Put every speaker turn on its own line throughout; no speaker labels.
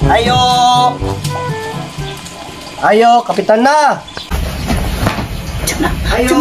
Ayo! Ayo, kapitan na! Ayo!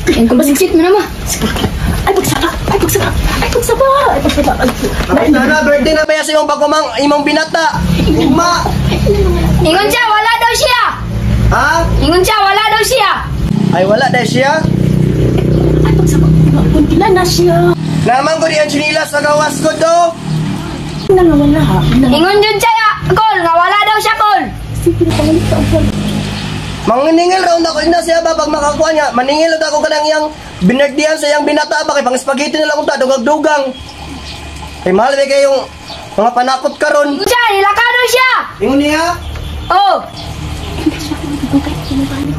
Ang kabasiksit mo naman. Ay, pagsaba! Ay, pagsaba! Ay, pagsaba! Ay, pagsaba!
Kapitan na, birthday na ba yan sa imong pagkumang imong binata? Ugma!
Ingon siya, wala daw siya!
Ha?
Ingon siya, wala daw siya!
Ay, wala dahil siya?
Ay, pagsaba! Kuntilan na siya!
Naman ko diyan sinilas sa gawas ko do!
Nangawala ha? Ingon dyan siya, Kol! Nga wala daw siya, Kol! Sige, pangalit ka ang Kol.
Manginingil raw ako na siya ba pag makakuha niya. Maningil raw ako kanang iyang binagdihan sa iyang binata ba kay pang spaghetti na lang unta dugag-dugang. Kay mahal ba kayong mga panakot karon.
Ingon siya, nilakado siya!
Ingon niya?
Oh!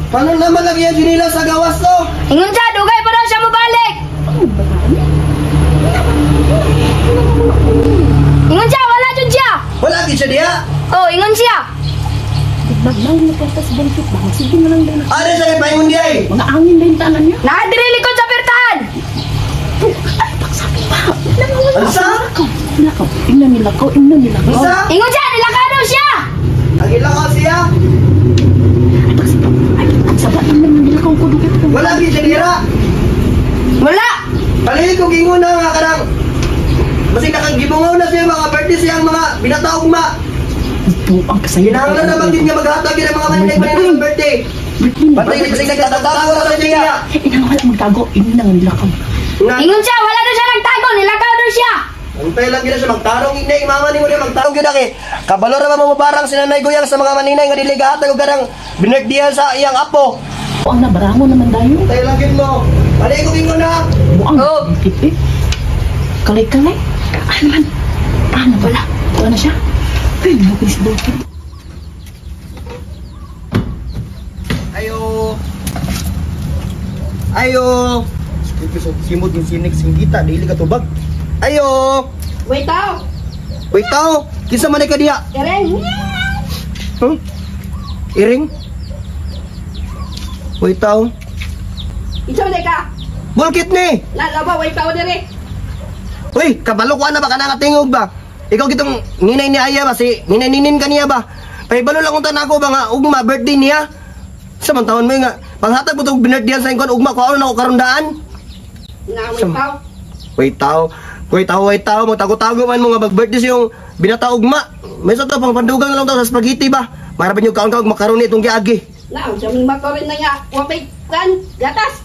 Paano naman lagi yan sinilas sa gawas ko?
Ingon siya, dugay pa daw siya mabalik! Ingon siya, wala dyan siya!
Wala gid siya diha.
Oh, ingon siya!
Magmang nagkata sa bangkit ba? Sige na lang din.
Ano sa paingon diha eh?
Mga angin na yung tanan niya.
Nakadiri likod sa pertahan!
Ay, pagsabi pa.
Ansa?
Nilakaw. Ina nilakaw. Ina nilakaw.
Ansa?
Ingon siya, nilakado siya!
Agila ko siya.
Ay, pagsaba. Ay, pagsaba. Ina nilakaw ko dugit ko.
Wala gid siya diha.
Wala!
Palihig ko gingon na nga kanang basig nakagibungaw na siya mga birthday siyang mga binataog ma.
Ito ang kasayin.
Kinahanglan naman din niya maghatag ng mga maninay ng birthday. Pantay na kasi nagtatago sa niya.
Ina wala magtago. Ina nilakaw.
Ingon siya, wala daw siya nagtago, nilakado siya!
Antay lang gina siya magtarong inay, mama ni mo rin magtarong gina kay kabalo ra ba mo parang sinanay guyang sa mga maninay nga dili gahatag og garang binagdihan sa iyang apo.
O ang nabarango naman tayo.
Antay lang gid mo. Pali ko gingon na.
Buang.
Oh.
Bangkit eh. Kalay-kalay. Ano man? Ano wala? Wala na siya. Ay, mabilis bangkit.
Ayo. Ayo. Simod yung sinig sing kita dili ka tubag. Ayo.
Wait tao!
Wait tao. Kinsa man ka diha?
Karen!
Iring. Wait tao.
Ito na ka!
Bulkit ni.
Lalaba, wait tao dire!
Uy, kabalo ko na ba ka nangatingog ba? Ikaw kitong ninay ni Aya ba? Si ninay ninin ka niya ba? Kay balo lang unta nako ba nga ugma birthday niya? Sa man taon mo nga panghatag mo tong binirthdayan sa ingkon ugma ko ano nako karundaan?
Na,
Wait tao. Wait tao, magtago-tago man mo nga mag-birthday siyong binata ugma. May sa to pang pandugang na lang to sa spaghetti ba? Maraban yung kaon-kaon makaroni itong giagi.
Na, jaming makaroon na nga. Wapay kan, gatas!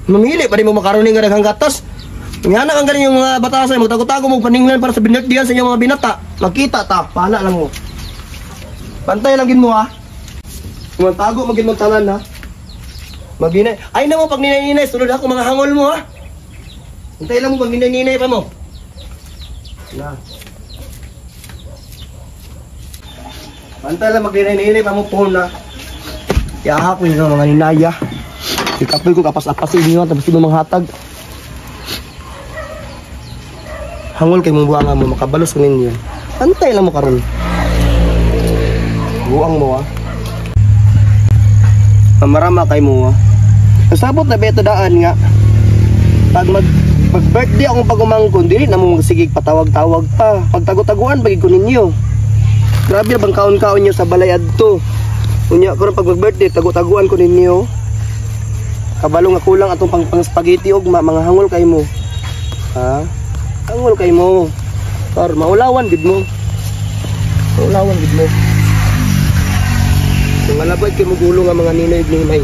Mamili pa rin mo makaroni nga daghang gatas. Nga na ang galing yung mga batasan, magtago-tago mo paningnan para sa binirthdayan sa inyong mga binata. Magkita ta, pala lang mo. Pantay lang gin mo ha. Magtago magin mo tanan ha. Maginay. Ay na mo pag ninay-ninay, sunod ako mga hangol mo ha. Hintay lang mo pag ninay-ninay pa mo. Na. Pantay lang mag ninay-ninay pa mo po na. Yaha ko yung mga ninaya. Ikapoy ko kapas-apas inyo tapos di mo manghatag. Hangol kay mong buwangan mo, makabalos ko ninyo. Pantay lang mo karon. Buang mo ha. Marama kay mo ha. Nasabot na beto daan nga. Pag mag-birthday akong pagumangkon, dili na mo magsigig patawag-tawag pa. Pagtago-taguan bagay ko ninyo. Grabe na bang kaon-kaon nyo sa balay adto. Unya karon pag mag-birthday, tago-taguan ko ninyo. Kabalo nga kulang atong pang spaghetti og mga hangol kay mo. Ha? Hangol kay mo. Par maulawan gid mo. Maulawan gid mo. Kung malabay kayo magulo nga mga ninay ni May.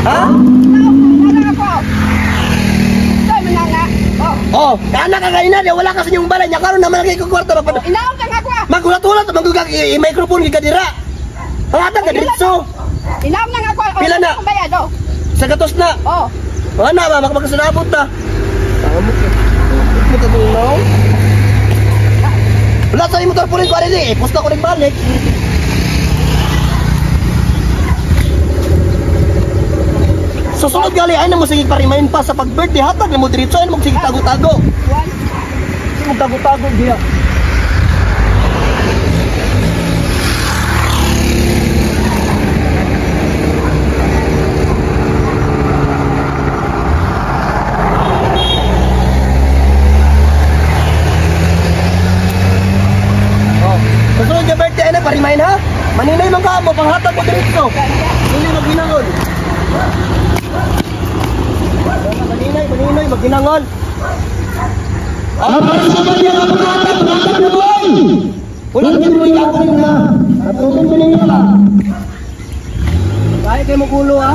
Ha?
Nana ako. Dami na nga.
Oh, anak ka kaina dia wala kasi yung balay niya karon naman lagi ko kwarto pa.
Inaw ka nga ako.
Magulat-ulat magugag i-microphone gi kadira. Hangatan ka diretso.
Inaw na nga ako.
Pila na?
Ang bayad, oh.
Sa gatos na.
Oh.
Ana ba makapagsunabot ta. Tama ko. Mo ta tulong. Wala sa motor punin ko ari pusta ko nagbalik. Susunod gali ay na mo sige parimahin pa sa pag-birthday hatag na mo diretso ay mo sige tago-tago. Sige mo tago-tago diha. Susunod yung birthday na, parimahin ha? Maninay man ka mo, panghatag mo diretso. Hindi magginangon. Maninay, magginangon. Ang pagkasabay niya ang panghatag na boy! Ulang tinuloy ako rin na. Natulong ko ninyo lang. Kaya kayo magulo ha?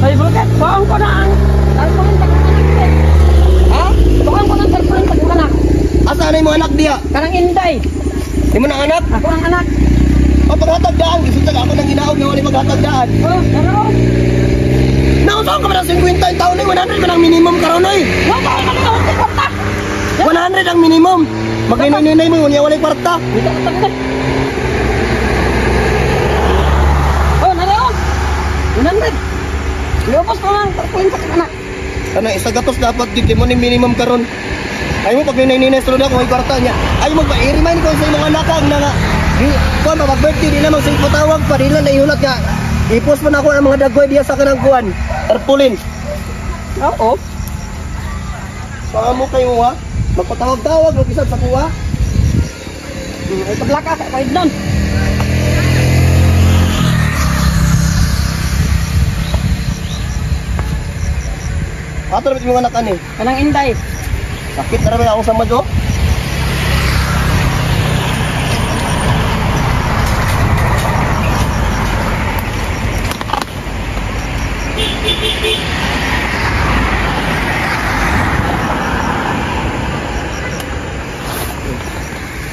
Ay, bakit? Bawang ko na ang...
Ha?
Bawang ko ng tarpaling pag-anak.
Asa na mo anak diya?
Kanang Inday.
Di mo na anak?
Ako ang anak.
O paghatag daan, gisintag ako ng ginaog na wala maghatag daan.
Oh, ano?
Nausaw ka ba ng 50 yung taon na 100 ba ng minimum karon oy?
Wala ka naman ako sa kwarta.
100 ang minimum. Magninay mo, niya walay kwarta.
Dito ka tayo. Oh, nalaw. 100. Lubos ko lang tarpaling pag-anak.
Kana isa gatos dapat gid mo ni minimum karon. Ay mo pag ninay sulod ako may kwarta niya. Ay mo ba i-remind ko sa imong anak na nga. Ko ba birthday di na mag sing patawag pa dila na ihulat ka. I-post mo na ako ang mga dagoy diya sa kanang kuan. Tarpulin.
Oo.
Baka mo kayo ha. Magpatawag-tawag ng isang sa kuha.
Ay, paglaka sa kahit doon.
Ato na yung anak ani.
Kanang Inday.
Sakit na rin ako sa madyo.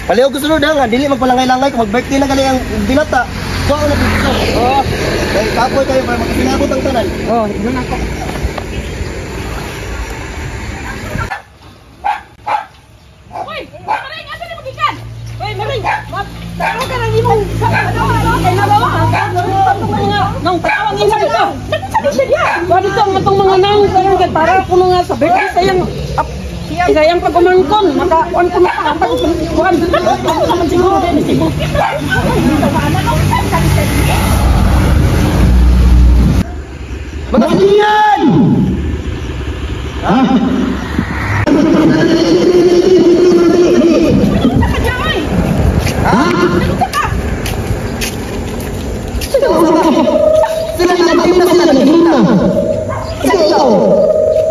Paliw ko sunod nga, dili magpalangay-langay kung mag-birthday na gali ang binata. Kuha ko na dito. Oo. Kaya kapoy kayo para magkasinabot ang tanan.
Oh, doon ako. Hoy, Maring, asa na magikan? Hoy, Maring, tawag ka ng imong kay nabawa. Nang tawag isa dito. Nagsabi siya diya. Wala dito ang atong mga nang para puno nga sa birthday sayang sayang pag umangkon, makakuan ko na pag-kuan. Ako naman siguro din si Bukit.
Mga kaibigan! Ha? Sila na nagtimna sila nagtimna. Kasi ikaw,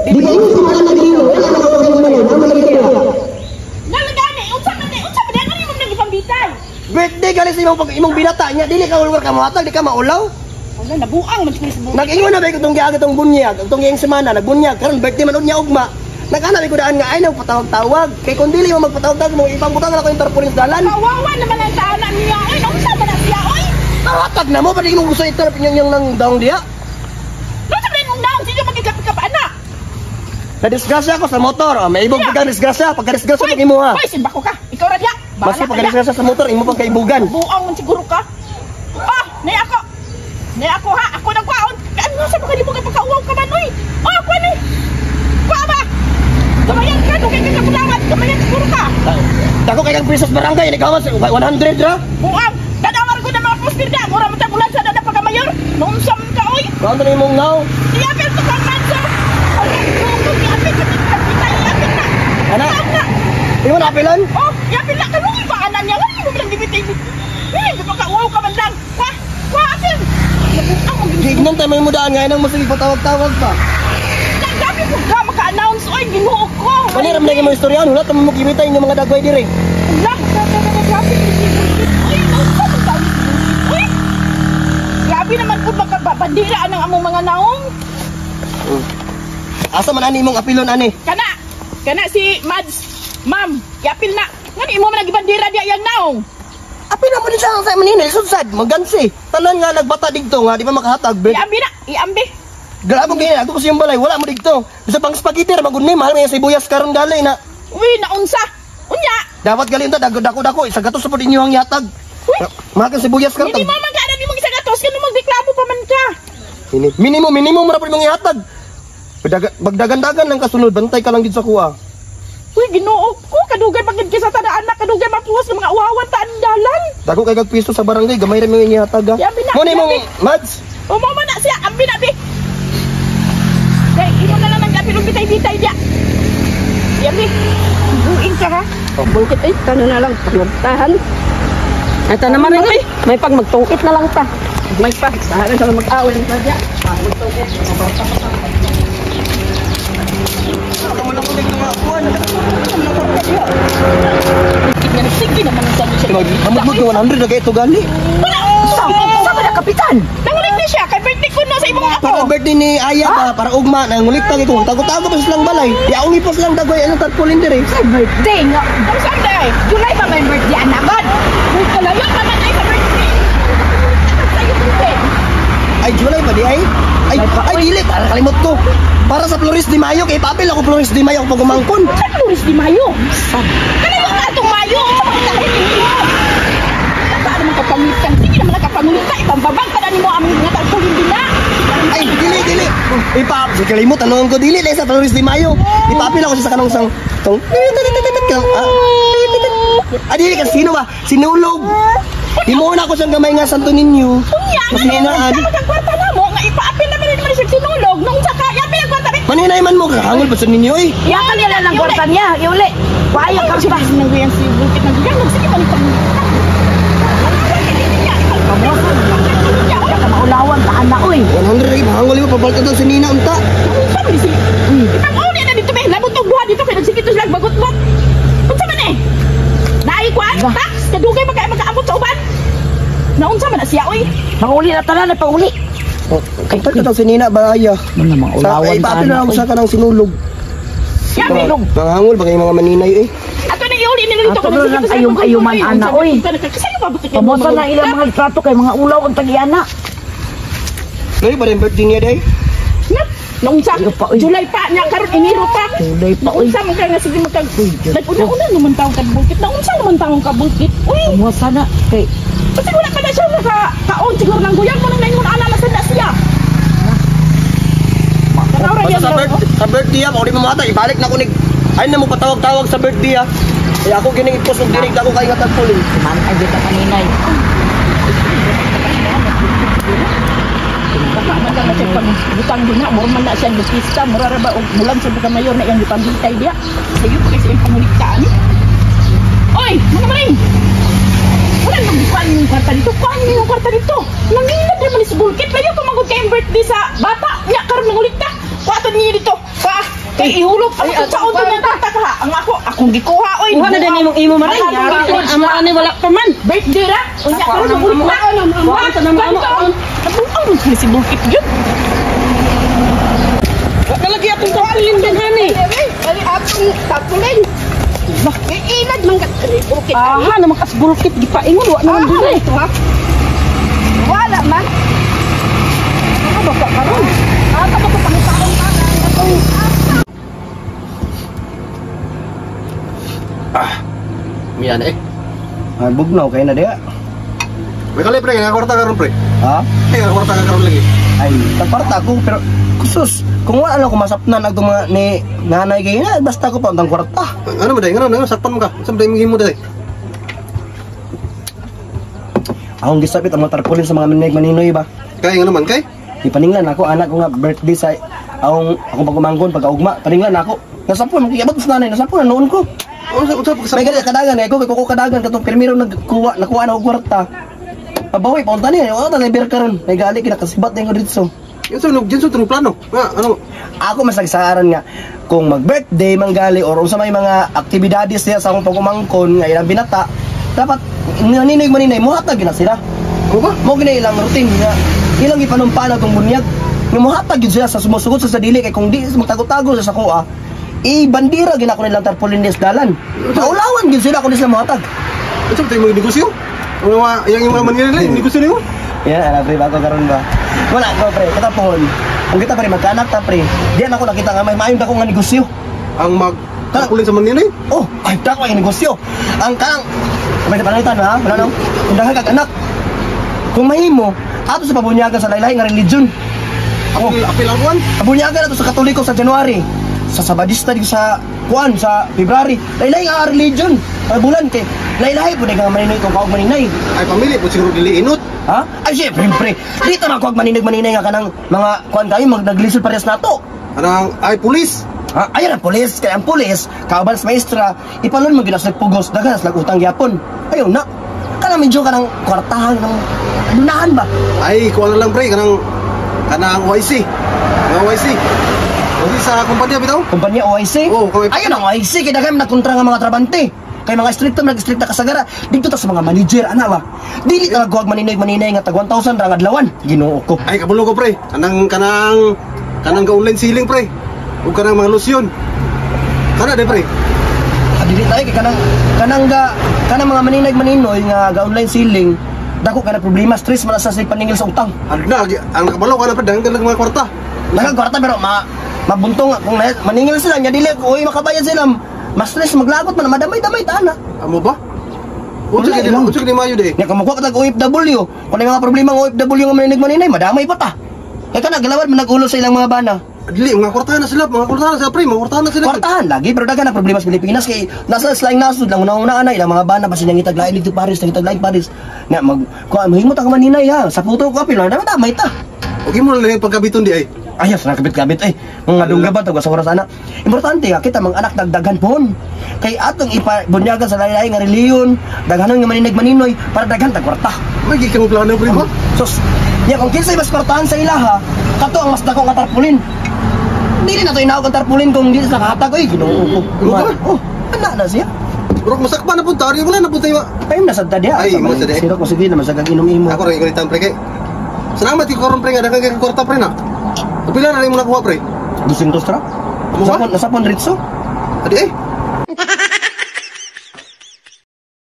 di ba yung sumala nagtimna? Wala na ako sa mga naman nagtimna.
Nalagani, unsa man ni mo nagipambitay.
Birthday gali sa imong binata niya, dili ka ulwar ka mohatag, di ka maulaw.
Ano nabuang man siguro sa buong.
Nag-ingon na ba itong giaga itong bunyag, itong iyang semana, nagbunyag, karon birthday man niya ugma. Nag-ana ko daan nga ay nagpatawag-tawag. Kay kung dili mo magpatawag-tawag mo ibang butang na ko yung tarpaulin sa dalan.
Kawawa naman ang taanan niya. Oy, unsa man siya, oy?
Taratag na mo, pwede mo gusto itarap yung nang daong diya.
Ano sabihin mong daon? Sino magkikapit pa anak?
Na-disgrasya ako sa motor. May ibog pagka disgrasya. Pagka-disgrasya pag imo ha.
Hoy, simba ko ka. Ikaw ra diya.
Maski pagka-disgrasya sa motor, imo pang kaibugan.
Buang man siguro ka. Ah, nay ako. Nay ako ha. Ako nagwaon. Ano sa mga libo ka pagkauwaw ka man, oy? Oh, ako ni. Kuha ba? Kamayan ka, dugay ka sa kulawat. Kamayan siguro ka.
Dako kay kang Princess Barangay, nagawas 100 ra.
Buang. Dadawar ko na mga poster niya. Mura mo sa bulan sa dada pagkamayor. Maumsam ka, oy.
Ano na imong now?
Iyapil to kang manso. Okay, kung iyapil ka dito. Iyapil na.
Ana?
Iyapil na.
Imo na apilan?
Oh, iyapil na. Kanungin ba anan niya? Kanungin mo bilang dibitig. Hindi pa ka-uwaw ka man lang. Kwa, apil. Nabuang mo.
Gignan tayo may mudaan ngayon ang masig patawag-tawag pa.
Nagdabi ko ka maka-announce. Oy, ginuo ko.
Kaniram na yung istorya, wala ta mo kimita yung mga dagway dire.
Lah, nagdabi ko. Oy, ano ba? Oy, bandira ang among mga naong.
Asa man ani imong apilon ani?
Kana si Mads. Ma'am, iapil na. Ngani imo man nagibandira diya yang naong.
Apil na mo din sa Manila, sudsad, magansi. Tanan nga nagbata digto nga di ba makahatag bet.
Iambi na, iambi.
Grabe gini, ako kasi yung balay, wala mo digto. Bisa pang spaghetti ra magud ni mahal may sibuyas karon gali na.
Uy, naunsa. Unya.
Dapat gali ta dako isa gatos pod inyo ang yatag. Mahal kang sibuyas karon.
Hindi mo man kada di mo isagatos kanu magreklamo pa man ka.
Minimum ra pod mong ihatag. Bagdagan-dagan lang kasunod, bantay ka lang dito sa kuha.
Uy, Ginoo ko kadugay pagid sa tada anak, kadugay mapuwas ng mga uwawan ta ang dalan.
Dako kay gag piso sa barangay, gamay ra mo yung ihatag.
Yabi na,
Mo ni mong
yabi.
Mads.
O mo man na siya, ambi na bi. Kay imo na lang nagapilong bitay-bitay diya. Yabi. Buing ka ha.
Bungkit ay, kano na lang, pagmagtahan. Ito naman rin, may pag magtungkit na lang ta. May pa, saharan ka lang mag-awin sa dya. Magtungkit.
Sige naman ang sabi siya.
Hamod mo 100 na kay ito gali.
Wala! Sa ba na kapitan? Nangulit na siya, kay birthday ko na sa imong ako.
Para birthday ni Aya ba, para ugma, nangulit tagi ko. Tago-tago pa silang balay. Yaong ipos lang dagoy, ano tarpaulin dire.
Birthday nga. Ang Sunday. July pa may birthday anak. Uy, kalayon pa man ay sa birthday. Sa'yo birthday.
Ay, July ba di ay? Ay, dili, para kalimot ko. Para sa Flores de Mayo, kay papel ako Flores de Mayo ako pagumangkon.
Saan Luis di Mayo? Kalayon nga itong Mayo. Sa mga kahit saan naman kapamitan? Hindi naman nakapangulitan. Ibang babang pa na ni mo aming mga tarpaulin din na.
Ay, dili. Si kalimot, ano ko dili sa Flores de Mayo. Ipapil ako sa kanong sang tong. Dili ka sino ba? Sinulog. Himuon ako siyang gamay nga Santo Niño.
Kunya,
Mas ninaan.
Sa magkakwarta na mo, nga ipaapil naman rin naman siya sinulog. Nung sa kaya, pinagkwarta rin.
Maninay man mo, kahangol ba sa ninyo eh?
Iyakan nila ng kwarta niya, iuli. Waya ka pa.
Sinangguyan si Bukit ng Giyang. Sige, manipang.
Kaya ka maulawan ta anak, uy.
100 rin, kahangol mo, pabalta daw sa Nina unta.
Sabi si... Ipang-uli na dito, be. Labot ng buha dito, pinagsikito sila, bagot-bot. Unsa man eh? Naikwan? Tax? Kadugay magkaamot sa uban? Naunsa man na siya, uy.
Panguli na tanan, panguli.
Kapag ka daw si Nina ba, Aya?
Mga maulawan ta
Ipapil na
anak,
ako
uy.
sa kanang sinulog.
Yan, bilog.
Kahangol ba kayo mga maninay eh?
Ato na iuli nila dito.
Ato na lang ayum-ayuman, ana, uy.
Kasi mabot ka.
Pamosa na ilang mga trato kay mga ulaw ang tag-iana.
Ngayon ba rin birthday niya day?
Naunsa?
Iyo pa, uy.
July pa niya, karon iniro pa.
July pa, uy.
Naunsa man ka nga sige magkag...
Diyos
Nag-una-una naman taong kadbukit. Naunsa naman taong kabukit. Uy!
Pamosa na kay
Kasi wala pa na siya naka-kaon siguro ng guyang mo nang naingon ana masanda siya. Kanawra yan.
Sa birthday ako, di mamata, ibalik na ko ni... Ay na mo patawag-tawag sa birthday ah. Kaya ako ginigipos ng dinig ako kay Gatagpulin.
man ay dito kaninay.
Baka man lang siya pagbutang din na. Morman na siya bukista. Murara ba mulan sa buka mayor na yung ipambitay dia. Sige po kasi yung pangulitaan. Oy! Mga maring! Wala nang bukan yung kwarta dito. Kuhan yung kwarta dito. Nanginag naman si Bulkit. Layo kumagod kayong birthday sa bata. Niya karoon mangulit ka. Kuhatan niyo dito. Kay ihulog. Ang sa auto niya tatak ha. Ang akong gikuha. Oy!
Kuha na din imong imo maray. Ama ani wala pa man.
Birthday ra. Unya karoon mangulit ka.
Kuha sa nama ama.
Nabuang mo si Bulkit yun.
Wala lagi atong kaulin din ani.
Dari atong tatulin. Bah, ilad man kat Bulkit.
Aha, naman kas bulkit di pa ingon wa naman dili.
Wala man. Ano ba ka karon? Ata ba pangitaon ka atong
Miyan eh. Bugnaw kayo na dia.
May kali pre, nga kwarta karon pre.
Ha?
Nga kwarta ka karon lagi.
Ay, tagparta ko pero kusus. Kung wala ko masapnan ang mga ni nanay kayo na, basta ko pa ang kwarta.
Ano ba day? Ano sakpan mo ka? Sa day mo day.
Akong gisabit ang mga tarpaulin sa mga manig maninoy ba?
Kaya nga naman kay.
Ipaninglan ako anak ko nga birthday sa akong pagumanggon pagkaugma. Paninglan ako. Nasapon makikabot sa nanay, nasapon noon ko.
Unsa
May ganyan kadagan eh, ko kadagan katong permiro nakuha na og kwarta. Pabawi pa unta niya, wala na ber karon. May gali kinakasibat na ko dito.
Yan sa dinso tong plano. Nga ano?
Ako masagsaran nga kung mag-birthday manggali or unsa may mga aktibidades niya sa akong pagumangkon nga ilang binata, dapat maninay mo hatag gina sila.
Ano ba?
Mo gina ilang routine nga ilang ipanumpana tong bunyag. Nga mohatag yun sila sa sumusugod sa dili kay kung di magtago-tago sa sakoa, bandira gina ko nilang tarpaulin des dalan. Maulawan gyud sila kung di sila mohatag.
Unsa tayo mga negosyo? Yang yung mga nila negosyo niyo?
Ya, pre, bago karon ba? Wala ko pre, kita pohon. Kung kita pre magkaanak ta pre, diyan ako nakita nga may maayong dako nga negosyo.
Ang tarpaulin sa Manila eh?
Oh, ay dako ang negosyo. Ang kanang may panalitan ha, wala no? Kung dahil kag anak. Kung mahimo, ato sa pabunyagan sa laylay nga religion.
Apil ang kuwan?
Pabunyagan ato sa Katoliko sa January. Sa Sabadista di sa kuan sa February. Laylay nga religion. Bulan kay laylay pud nga maninay kung kaog maninay.
Ay pamili po siguro dili inot.
Ha? Ay syempre, pre. Dito na ako maninay nga kanang mga kuan kayo naglisul parehas nato.
Anang ay pulis.
Ha? Ayan ang pulis, kaya ang pulis, kauban sa maestra, ipalon mo ginas nagpugos, dagas nagutang gyapon. Ayun na. Kana medyo kanang kwartahan ng dunahan ba?
Ay kuwan na lang pre kanang OIC. Mga OIC. Kasi sa kumpanya bitaw?
Kumpanya OIC?
Oo,
Ayun ang OIC, kaya dagay nagkontra nga mga trabante. Kay mga nag-stricta kasagara, dito ta sa mga manager, ana ba? Dili ta nagkuhag maninay nga tag 1,000 ra adlawan. Ginoo ko.
Ay kabulo ko pre. Kanang ka-online ceiling pre. Ug kanang mga lotion. Kana de pre.
Dili tayo kay kanang mga maninay nga ga-online selling, dako ka na problema, stress man sa paningil sa utang.
Adna ang nakabalo kana pre danggan mga kwarta.
Dagang kwarta pero mabuntong kung maningil sila nya dili uy makabayad sila. Mas stress maglagot man madamay-damay ta na.
Amo ba?
Wala, ilang.
Unsa kay mayo de?
Nya kumukuha ka tag OFW. Kung may mga problema ng OFW nga maninay, madamay pa ta. Kaya ka naglawan man nagulo sa ilang mga bana.
Dili mga kwartahan na sila pre, mga kwartahan na sila.
Kwartahan lagi pero dagan na problema sa Pilipinas kay nasa slang nasud lang una na ilang mga bana basi nang itaglain dito Paris, nang Paris. Nya mag kuha mahimo ta ka maninay ha. Sa puto ko pila damay ta.
Okay mo lang yung pagkabiton di ay.
Ayos na kabit-kabit ay. Mga dunggaban to sa oras ana. Importante nga kita mga anak dagdagan pon. Kay atong ibunyagan sa laylay nga reliyon, daghanon nga maninoy para daghan tag kwarta.
May gikang plano pre ba?
Sus, nya kung kinsay mas kwartahan sa ilaha, kato ang mas dako nga tarpaulin. Dili na to inaog ang tarpaulin kung dili sa kahatag oy Ginoo ko. Oh, ana na siya.
Bro, masakpan na punta, wala na punta yung...
Payim na sa dadya.
Ay, mo sa dadya.
Siro ko sige na masagag inom-imo.
Ako rin ikulitan pre kay. Salamat yung koron pre nga, dagang kay kwarta pre na. Kapila na rin mo nakuha pre.
200 tra?
Ano ba?
Nasapon ritso?
Adi eh.